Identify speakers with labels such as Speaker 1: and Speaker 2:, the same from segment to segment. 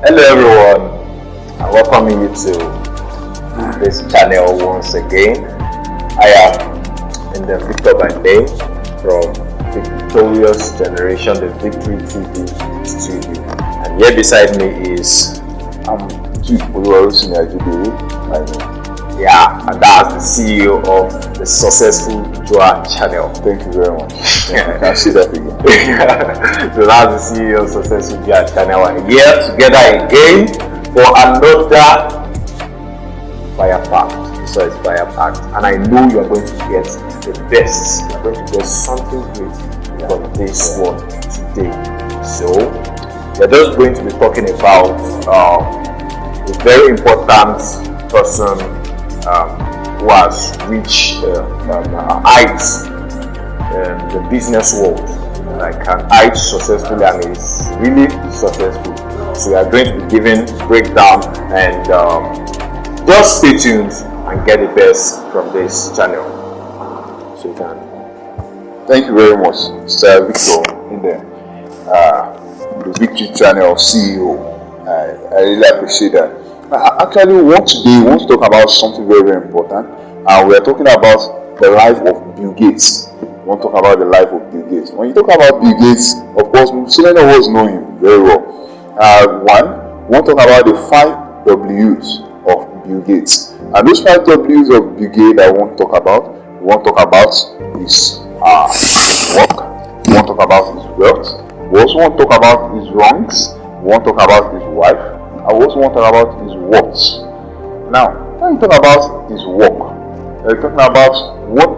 Speaker 1: Hello everyone, I welcome you to this channel once again. I am in the Victor by name from Victorious Generation, the Victory TV studio. And here beside me is
Speaker 2: Chief Oluwarosin Ajibere.
Speaker 1: And that's the CEO of the Successful Joa channel.
Speaker 2: Thank you very much. I can see that again.
Speaker 1: So that's the CEO of Successful Joa channel. And here together again for another fire packed. So it's fire packed, and I know you are going to get the best. You are going to get something great from this one today. So we're just going to be talking about a very important person who has reached heights in the business world, like an height successfully, and is really successful. So we are going to be giving breakdown, and just stay tuned and get the best from this channel. So you can.
Speaker 2: Thank you very much, Sir Victor, in the Victory Channel CEO. I really appreciate that. Actually, we want to talk about something very, very important, and we are talking about the life of Bill Gates. We want to talk about the life of Bill Gates. When you talk about Bill Gates, of course, so many of us know him very well. One, we want to talk about the 5 W's of Bill Gates. And those 5 W's of Bill Gates I want to talk about. We want to talk about his work. We want to talk about his wealth. We also want to talk about his wrongs. We want to talk about his wife. I also want to talk about his works. Now, when you talk about his work, we're talking about what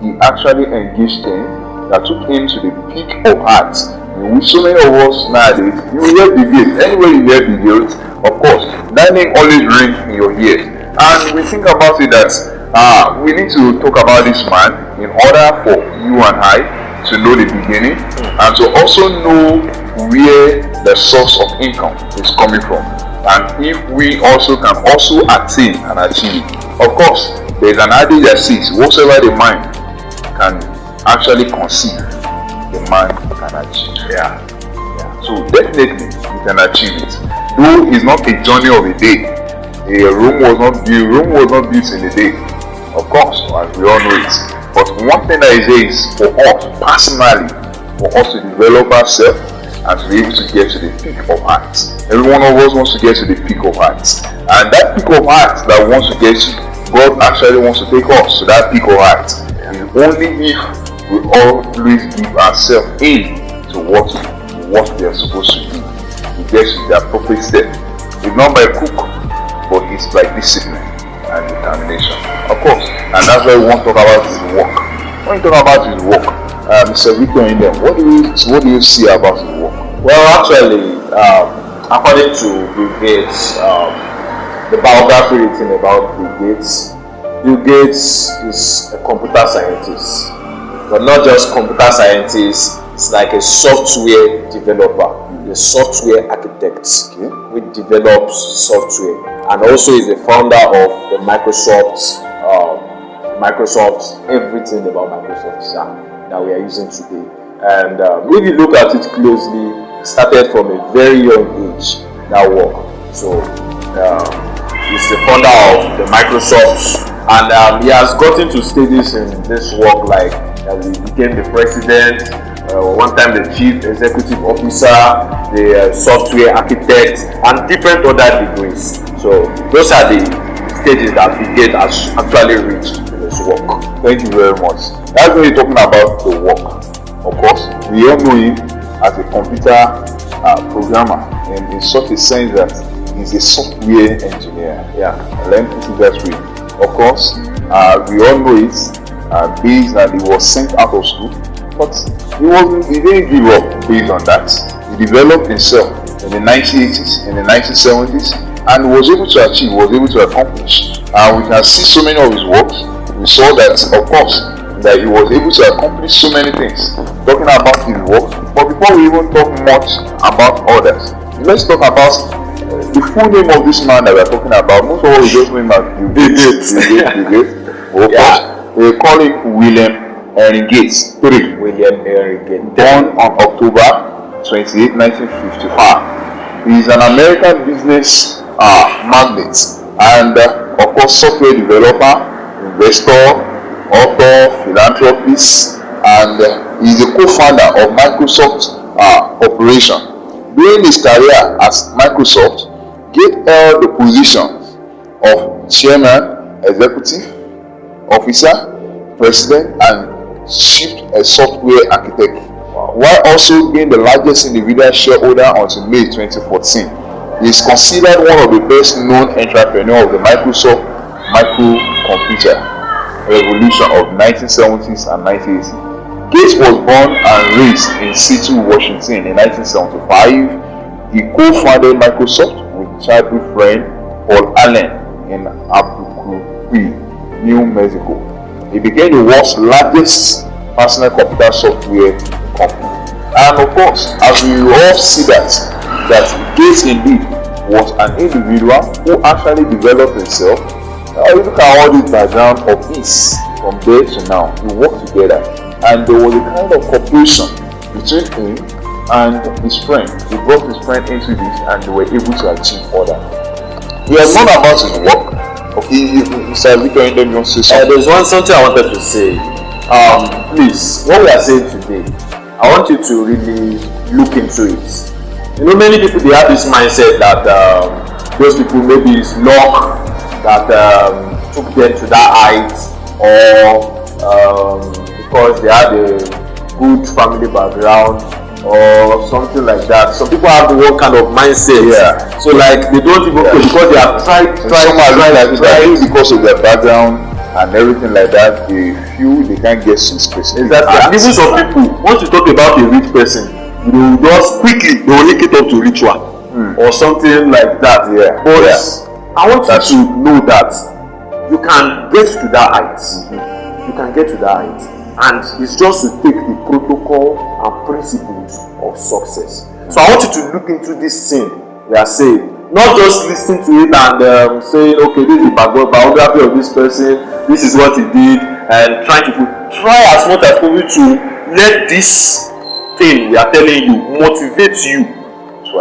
Speaker 2: he actually engaged in that took him to the peak of heights. In which so many of us nowadays, you will hear Bill Gates. Anywhere you hear Bill Gates, of course, that name always rings in your ears. And we think about it that we need to talk about this man in order for you and I to know the beginning and to also know where the source of income is coming from, and if we also can also attain and achieve it. Of course, there is an adage that says whatsoever the mind can actually conceive, the man can achieve. So definitely you can achieve it, though it's not a journey of a day. Rome was not built in a day, of course, as we all know it. But one thing that is for us personally, for us to develop ourselves and to be able to get to the peak of heights. Every one of us wants to get to the peak of heights, and that peak of heights that we want to get to, God actually wants to take us to that peak of heights. And only if we always give ourselves in to what we are supposed to do, we get to the appropriate step. It's not by cook, but it's by discipline and determination, of course. And that's why we want to talk about his work. When you talk about his work, Mr. Victor, in there, what do you see about his work?
Speaker 1: Well, actually, according to Bill Gates, the biography written about Bill Gates is a computer scientist, but not just computer scientist. It's like a software developer, a software architect, who develops software, and also is the founder of the Microsoft, everything about Microsoft that we are using today. And if you look at it closely, it started from a very young age, that work. So he's the founder of the Microsoft, and he has gotten to stages in this work, like he became the president, one time the chief executive officer, the software architect, and different other degrees. So those are the stages that Bill Gates has actually reached in his work.
Speaker 2: Thank you very much. That's when you're talking about the work. Of course, we all know him as a computer programmer, and in such a sense that he's a software engineer. Let me put it that way. Of course, we all know it based that he was sent out of school, but he didn't give up based on that. He developed himself in the 1980s, in the 1970s, and was able to achieve, was able to accomplish. We can see so many of his works. We saw that, of course, that he was able to accomplish so many things. Talking about his work, but before we even talk much about others, let's talk about the full name of this man that we are talking about. Most of us just know him as Bill Gates. Of course, we call him William Henry Gates III.
Speaker 1: William Henry Gates.
Speaker 2: Born on October 28, 1955. He is an American business magnate and of course software developer, investor, author, philanthropist, and he is the co-founder of Microsoft Corporation. During his career at Microsoft, Gates held the positions of chairman, executive officer, president, and chief software architect, while also being the largest individual shareholder until May 2014. He is considered one of the best known entrepreneurs of the Microsoft microcomputer revolution of 1970s and 1980s. Gates was born and raised in Seattle, Washington in 1975. He co-founded Microsoft with childhood friend Paul Allen in Albuquerque, New Mexico. He became the world's largest personal computer software company. And of course, as we all see that Gates indeed was an individual who actually developed himself. You look at all this background of his from there to now. We worked together, and there was a kind of cooperation between him and his friend. He brought his friend into this, and they were able to achieve order. We have known about his work. Okay, Mr. Victor, you want to say something?
Speaker 1: There's something I wanted to say. Please, what we are saying today, I want you to really look into it. You know, many people, they have this mindset that those people, maybe it's luck that took them to that height, or because they had a good family background or something like that. Some people have the one kind of mindset.
Speaker 2: Yeah.
Speaker 1: So like they don't even because they have tried
Speaker 2: because of their background and everything like that, they feel they can't get some specific.
Speaker 1: Exactly. And even some people, once you talk about a rich person, you will just quickly they will link it up to ritual or something like that.
Speaker 2: Yeah.
Speaker 1: But I want you to know that you can get to that height. You can get to that height, and it's just to take the protocol and principles of success. So I want you to look into this thing we are saying, not just listening to it and saying, okay, this is the biography of this person, this is what he did, and try as much as possible to let this thing we are telling you motivate you to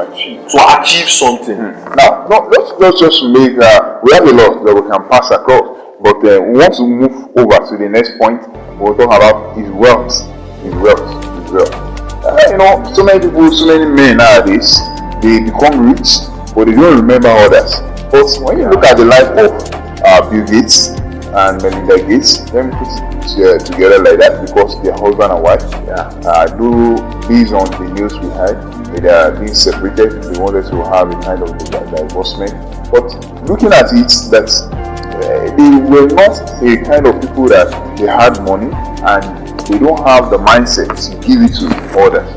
Speaker 1: achieve something.
Speaker 2: Now, let's just make we have a lot that we can pass across, but we want to move over to the next point. We'll talk about his wealth. You know, so many people, so many men nowadays, they become rich, but they don't remember others. But when you look at the life of Bill Gates and Melinda Gates, let me put it together like that because they're husband and wife. Based on the news we had, they are being separated. They wanted to have a kind of divorcement. But looking at it, that they were not a kind of people that they had money and they don't have the mindset to give it to others.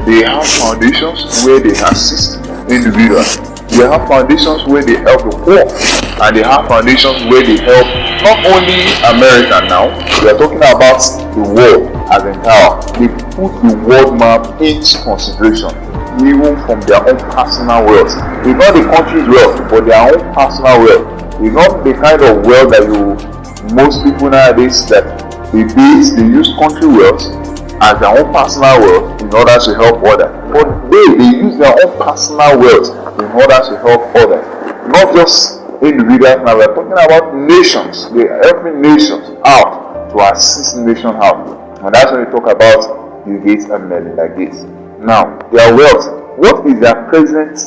Speaker 2: They have foundations where they assist individuals. They have foundations where they help the poor, and they have foundations where they help not only America now, we are talking about the world as entire. They put the world map into consideration, even from their own personal wealth. It's not the country's wealth, but their own personal wealth. It's not the kind of wealth that most people nowadays that they use country wealth as their own personal wealth in order to help others. But they use their own personal wealth in order to help others. Not just individuals. Now we're talking about nations. They're helping nations out to assist nations out. And that's when we talk about Bill Gates and Melinda Gates. Now, their wealth. What is their present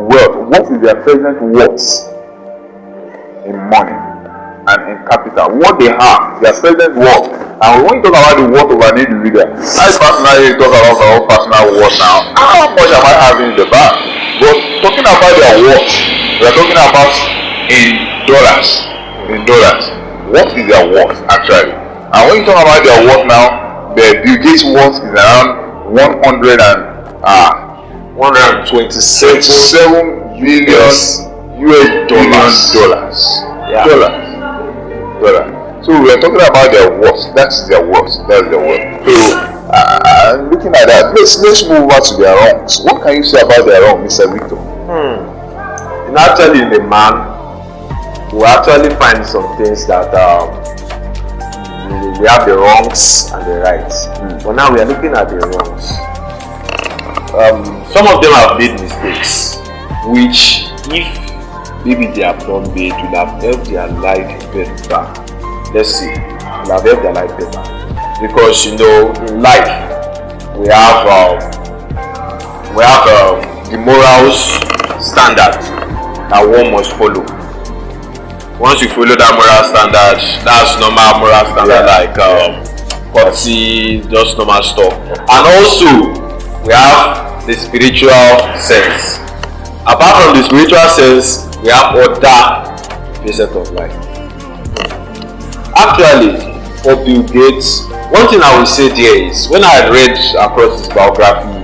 Speaker 2: wealth? What is their present worth in money and in capital? What they have, their present worth. And when you talk about the worth of an individual, I personally talk about my own personal worth now. How much am I having in the bank? But talking about their worth, we are talking about in dollars. What is their worth actually? And when you talk about their worth now, the Bill Gates worth is around 127 billion US dollars. So we are talking about their worth. That's their worth. So looking at that, let's move over to their wrongs. What can you say about their wrongs, Mr. Victor?
Speaker 1: And actually, in the man, we actually find some things that we have the wrongs and the rights. But now we are looking at the wrongs. Some of them have made mistakes. which if maybe they have done it, will have helped their life better. Let's see, will have helped their life better, because in life we have the morals standard that one must follow. Once you follow that moral standard, that's normal moral standard, like courtesy, just normal stuff. And also we have the spiritual sense. Apart from the spiritual sense, we have other facets of life. Actually, for Bill Gates, one thing I will say there is, when I read across his biography,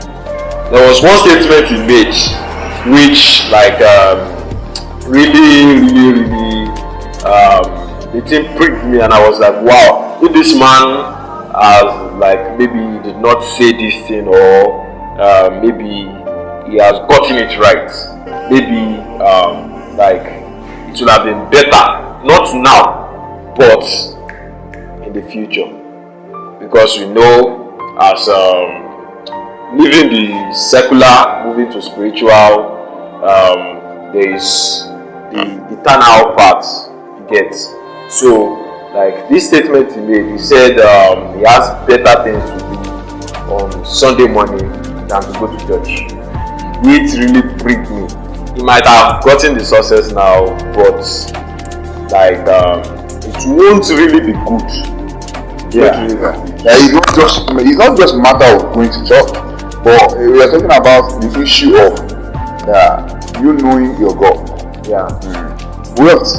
Speaker 1: there was one statement he made which really the thing pricked me, and I was like, wow, if this man has maybe he did not say this thing, or maybe he has gotten it right, maybe it would have been better, not now but in the future, because we know as leaving the secular, moving to spiritual, there is the eternal part you get. So this statement he made, he said he has better things to do on Sunday morning than to go to church, which really pricked me. He might have gotten the success now, but it won't really be good.
Speaker 2: It's not just a matter of going to church, but we are talking about the issue of you knowing your God. Wealth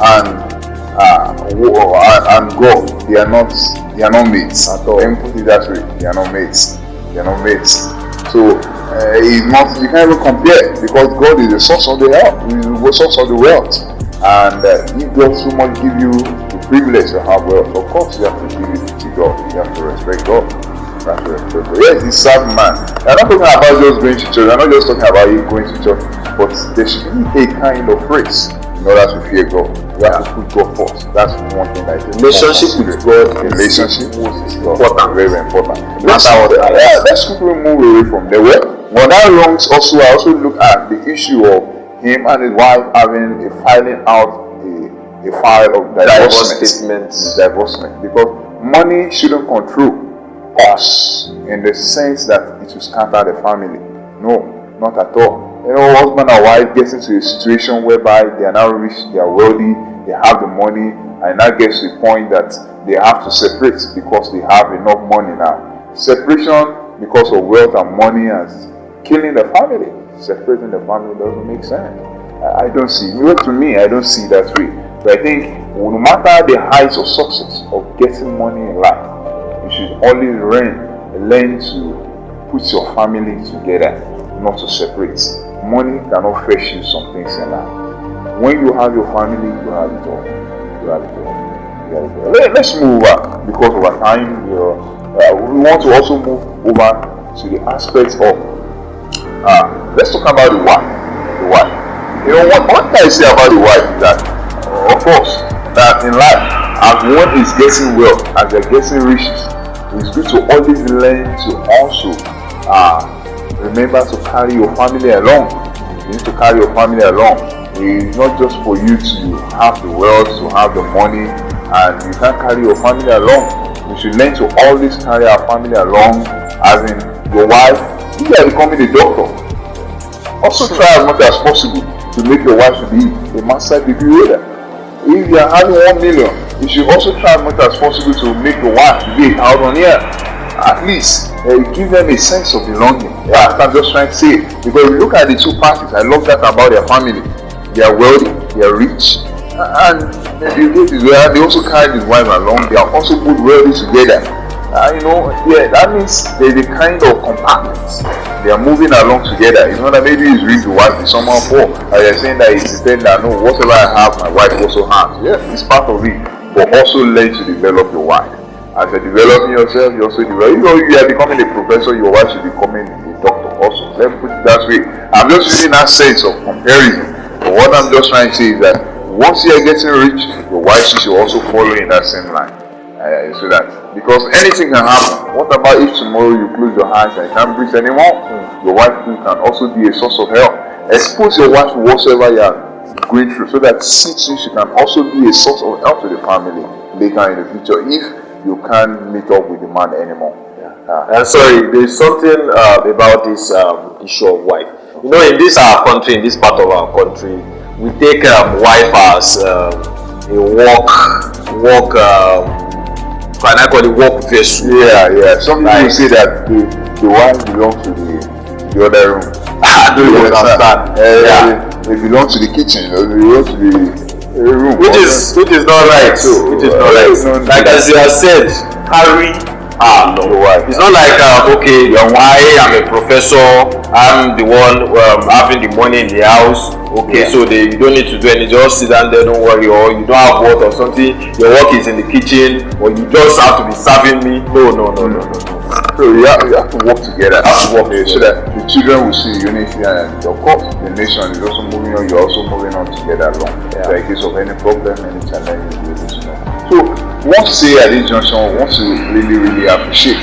Speaker 2: and God, they are not mates at all. Let me put it that way. They are not mates. So you can't even compare, because God is the source of the wealth. He is the source of the wealth. And if God so much give you the privilege to have wealth, of course you have to give it to God. You have to respect God. Yes, he's serve man. We're not talking about just going to church. We're not just talking about you going to church, but there should be a kind of praise in order to fear God. You have to put God first. That's one thing that is
Speaker 1: relationship with God.
Speaker 2: Relationship is important, very important.
Speaker 1: Let's
Speaker 2: quickly move away from there. Well, that wrongs also. I also look at the issue of him and his wife having filing out a file of divorcement, because money shouldn't control us in the sense that it will scatter the family. No, not at all. Husband and wife gets into a situation whereby they are now rich, they are wealthy, they have the money, and now gets to the point that they have to separate because they have enough money now. Separation because of wealth and money is killing the family. Separating the family doesn't make sense. I don't see. To me, I don't see that way. But I think no matter the heights of success of getting money in life, you should always learn to put your family together, not to separate. Money cannot fetch you some things in life. When you have your family, you have it all. Let's move over, because of our time. We want to also move over to the aspects of let's talk about the wife. What can I say about the wife is that, of course, that in life, as one is getting wealth, as they're getting riches, it's good to always learn to also remember to carry your family along. You need to carry your family along. It's not just for you to have the wealth, to have the money, and you can't carry your family along. You should learn to always carry our family along, as in your wife. If you are becoming a doctor, also try as much as possible to make your wife to be a master degree holder. If you are having 1 million, you should also try as much as possible to make your wife to be 1,000 here. At least give them a sense of belonging. I'm just trying to say, because if you look at the two parties, I love that about their family. They are wealthy, they are rich, and they also carry his wife along. They are also put wealthy together. That means there's a kind of compartment. They are moving along together. It's not that maybe he's rich, the wife is someone poor. They're saying that it's dependent that no, whatever I have, my wife also has. Yeah, it's part of it. But also learn to develop your wife. As you're developing yourself, you also develop. You are becoming a professor, your wife should be becoming a doctor also. Let me put it that way. I'm just using that sense of comparison. But what I'm just trying to say is that once you are getting rich, your wife should also follow in that same line. So that, because anything can happen. What about if tomorrow you close your eyes and you can't breathe anymore? Your wife can also be a source of help. expose your wife to whatsoever you are going through, so that since she can also be a source of help to the family later in the future if you can't meet up with the man anymore.
Speaker 1: And sorry, there's something about this issue of wife. You know, in this our country, in this part of our country, we take wife as a work can I call it work vessel?
Speaker 2: Yeah. Some people say that the wife belongs to the other room.
Speaker 1: I don't understand.
Speaker 2: They belong to the kitchen, they belong to the room.
Speaker 1: Which is not right. Which is not right. Like as you have said, carry no. It's not like okay, I am a professor, I'm the one having the money in the house. Okay, so you don't need to do anything, just sit down there, don't worry, or you don't have work or something, your work is in the kitchen, or you just have to be serving me. No.
Speaker 2: So you have to work together. So that the children will see unity, and of course the nation is also moving on, you're also moving on together along. So in case of any problem, any challenge, you'll be able to know. So what to say at this junction, what to really appreciate.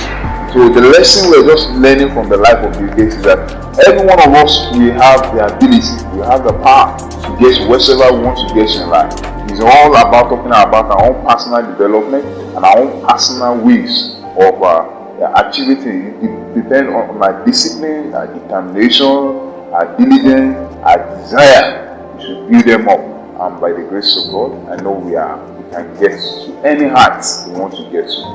Speaker 2: So the lesson we're just learning from the life of Bill Gates is that every one of us, we have the ability, we have the power to get wherever we want to get in life. It's all about talking about our own personal development and our own personal ways of activity. It depends on our discipline, our determination, our diligence, our desire. We should build them up, and by the grace of God, I know we can get to any height we want to get to.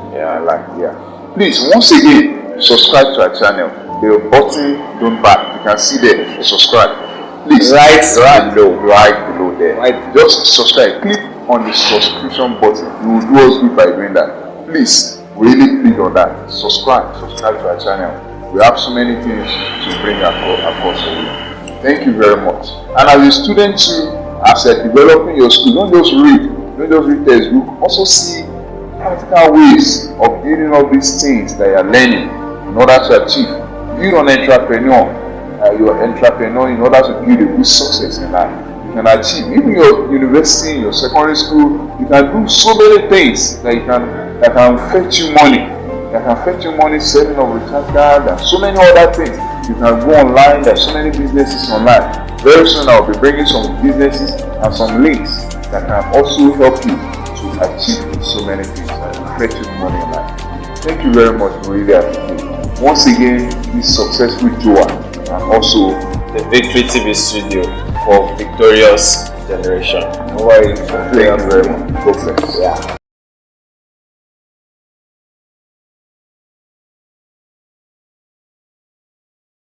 Speaker 2: Please, once again, subscribe to our channel. The button don't back. You can see there, subscribe. Please, right below there. Just subscribe. Click on the subscription button. You will do us good by doing that. Please, really click on that. Subscribe to our channel. We have so many things to bring across to you. Thank you very much. And as a student too, as you're developing your skill, don't just read textbook. Also see practical ways of building all these things that you're learning in order to achieve. Build an entrepreneur. You're an entrepreneur in order to build a good success in life. You can achieve, even your university, your secondary school, you can do so many things that can fetch you money. That can fetch you money, selling of recharge card, and so many other things. You can go online, there's so many businesses online. Very soon I'll be bringing some businesses and some links that can also help you to achieve so many things and fetch you money in life. Thank you very much, really appreciate it. Once again, this successful Joa, and also
Speaker 1: the Victory TV studio for victorious generation.
Speaker 2: Thank you very much. God bless.